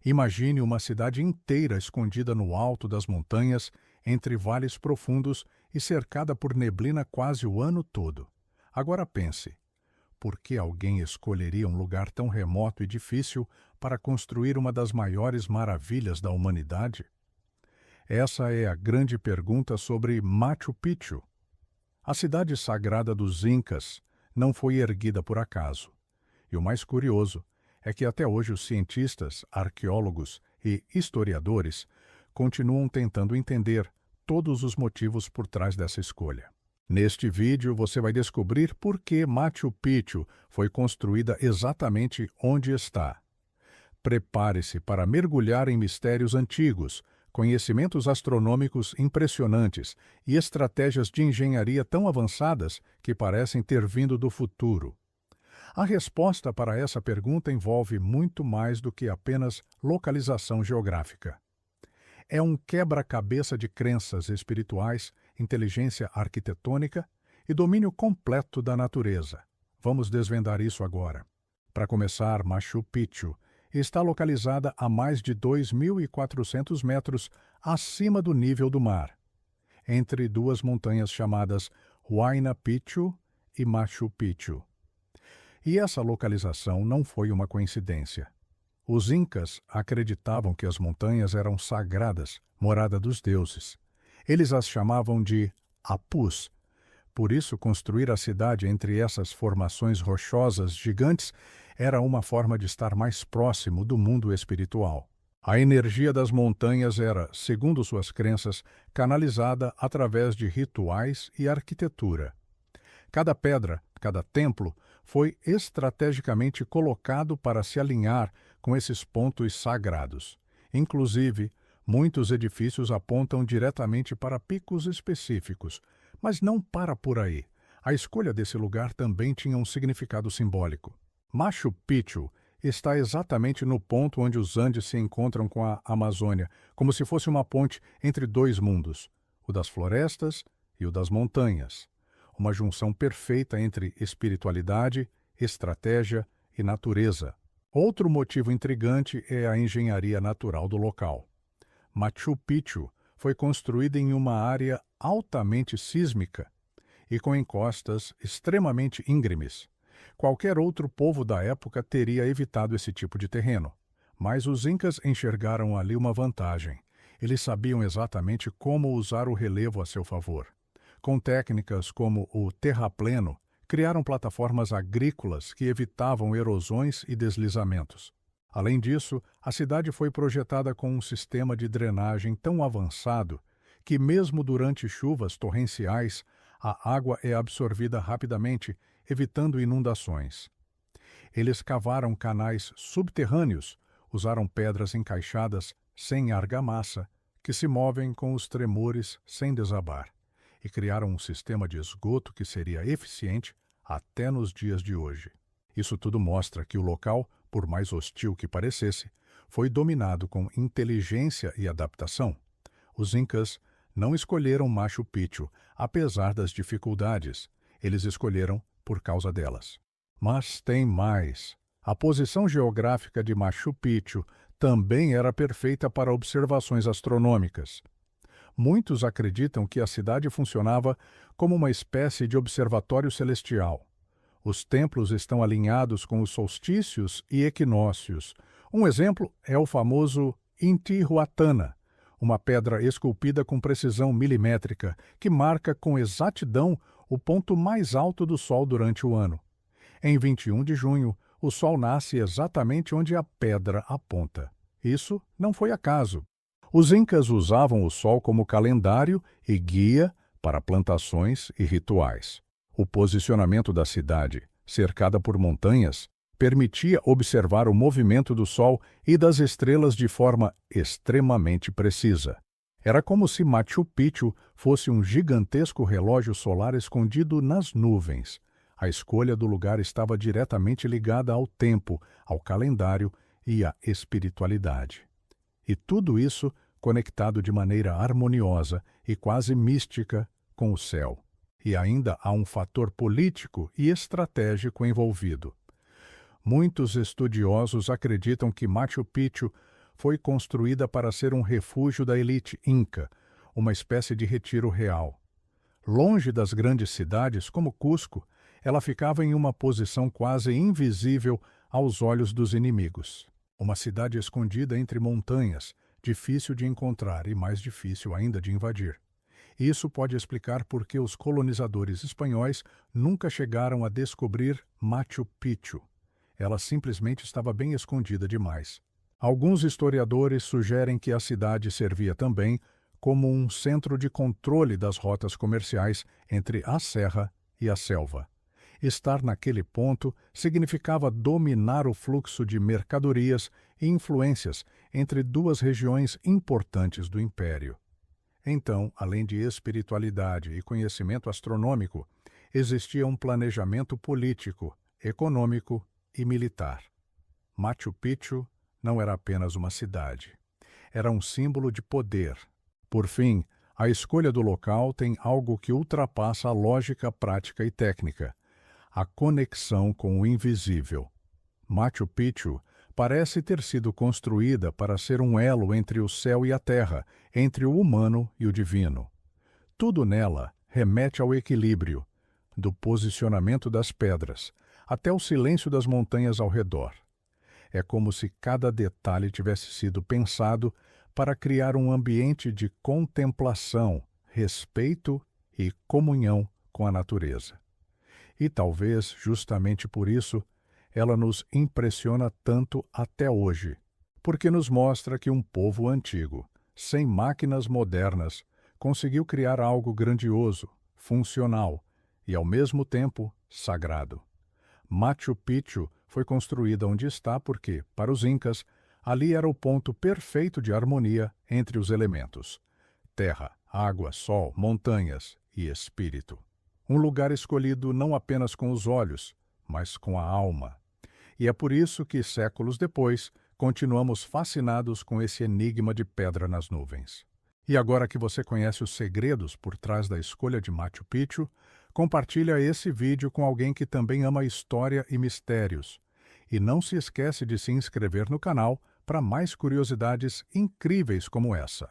Imagine uma cidade inteira escondida no alto das montanhas, entre vales profundos e cercada por neblina quase o ano todo. Agora pense, por que alguém escolheria um lugar tão remoto e difícil para construir uma das maiores maravilhas da humanidade? Essa é a grande pergunta sobre Machu Picchu. A cidade sagrada dos Incas não foi erguida por acaso. E o mais curioso é que até hoje os cientistas, arqueólogos e historiadores continuam tentando entender todos os motivos por trás dessa escolha. Neste vídeo você vai descobrir por que Machu Picchu foi construída exatamente onde está. Prepare-se para mergulhar em mistérios antigos, conhecimentos astronômicos impressionantes e estratégias de engenharia tão avançadas que parecem ter vindo do futuro. A resposta para essa pergunta envolve muito mais do que apenas localização geográfica. É um quebra-cabeça de crenças espirituais, inteligência arquitetônica e domínio completo da natureza. Vamos desvendar isso agora. Para começar, Machu Picchu está localizada a mais de 2.400 metros acima do nível do mar, entre duas montanhas chamadas Huayna Picchu e Machu Picchu. E essa localização não foi uma coincidência. Os Incas acreditavam que as montanhas eram sagradas, morada dos deuses. Eles as chamavam de Apus. Por isso, construir a cidade entre essas formações rochosas gigantes era uma forma de estar mais próximo do mundo espiritual. A energia das montanhas era, segundo suas crenças, canalizada através de rituais e arquitetura. Cada pedra, cada templo, foi estrategicamente colocado para se alinhar com esses pontos sagrados. Inclusive, muitos edifícios apontam diretamente para picos específicos, mas não para por aí. A escolha desse lugar também tinha um significado simbólico. Machu Picchu está exatamente no ponto onde os Andes se encontram com a Amazônia, como se fosse uma ponte entre dois mundos, o das florestas e o das montanhas. Uma junção perfeita entre espiritualidade, estratégia e natureza. Outro motivo intrigante é a engenharia natural do local. Machu Picchu foi construída em uma área altamente sísmica e com encostas extremamente íngremes. Qualquer outro povo da época teria evitado esse tipo de terreno, mas os Incas enxergaram ali uma vantagem. Eles sabiam exatamente como usar o relevo a seu favor. Com técnicas como o terrapleno, criaram plataformas agrícolas que evitavam erosões e deslizamentos. Além disso, a cidade foi projetada com um sistema de drenagem tão avançado que, mesmo durante chuvas torrenciais, a água é absorvida rapidamente, evitando inundações. Eles cavaram canais subterrâneos, usaram pedras encaixadas sem argamassa, que se movem com os tremores sem desabar, e criaram um sistema de esgoto que seria eficiente até nos dias de hoje. Isso tudo mostra que o local, por mais hostil que parecesse, foi dominado com inteligência e adaptação. Os Incas não escolheram Machu Picchu, apesar das dificuldades. Eles escolheram por causa delas. Mas tem mais. A posição geográfica de Machu Picchu também era perfeita para observações astronômicas. Muitos acreditam que a cidade funcionava como uma espécie de observatório celestial. Os templos estão alinhados com os solstícios e equinócios. Um exemplo é o famoso Intihuatana, uma pedra esculpida com precisão milimétrica, que marca com exatidão o ponto mais alto do Sol durante o ano. Em 21 de junho, o Sol nasce exatamente onde a pedra aponta. Isso não foi acaso. Os Incas usavam o Sol como calendário e guia para plantações e rituais. O posicionamento da cidade, cercada por montanhas, permitia observar o movimento do Sol e das estrelas de forma extremamente precisa. Era como se Machu Picchu fosse um gigantesco relógio solar escondido nas nuvens. A escolha do lugar estava diretamente ligada ao tempo, ao calendário e à espiritualidade. E tudo isso conectado de maneira harmoniosa e quase mística com o céu. E ainda há um fator político e estratégico envolvido. Muitos estudiosos acreditam que Machu Picchu foi construída para ser um refúgio da elite inca, uma espécie de retiro real. Longe das grandes cidades, como Cusco, ela ficava em uma posição quase invisível aos olhos dos inimigos. Uma cidade escondida entre montanhas, difícil de encontrar e mais difícil ainda de invadir. Isso pode explicar por que os colonizadores espanhóis nunca chegaram a descobrir Machu Picchu. Ela simplesmente estava bem escondida demais. Alguns historiadores sugerem que a cidade servia também como um centro de controle das rotas comerciais entre a serra e a selva. Estar naquele ponto significava dominar o fluxo de mercadorias e influências entre duas regiões importantes do império. Então, além de espiritualidade e conhecimento astronômico, existia um planejamento político, econômico e militar. Machu Picchu não era apenas uma cidade. Era um símbolo de poder. Por fim, a escolha do local tem algo que ultrapassa a lógica prática e técnica: a conexão com o invisível. Machu Picchu parece ter sido construída para ser um elo entre o céu e a terra, entre o humano e o divino. Tudo nela remete ao equilíbrio, do posicionamento das pedras até o silêncio das montanhas ao redor. É como se cada detalhe tivesse sido pensado para criar um ambiente de contemplação, respeito e comunhão com a natureza. E talvez, justamente por isso, ela nos impressiona tanto até hoje, porque nos mostra que um povo antigo, sem máquinas modernas, conseguiu criar algo grandioso, funcional e, ao mesmo tempo, sagrado. Machu Picchu foi construída onde está porque, para os incas, ali era o ponto perfeito de harmonia entre os elementos: terra, água, sol, montanhas e espírito. Um lugar escolhido não apenas com os olhos, mas com a alma. E é por isso que, séculos depois, continuamos fascinados com esse enigma de pedra nas nuvens. E agora que você conhece os segredos por trás da escolha de Machu Picchu, compartilha esse vídeo com alguém que também ama história e mistérios. E não se esquece de se inscrever no canal para mais curiosidades incríveis como essa.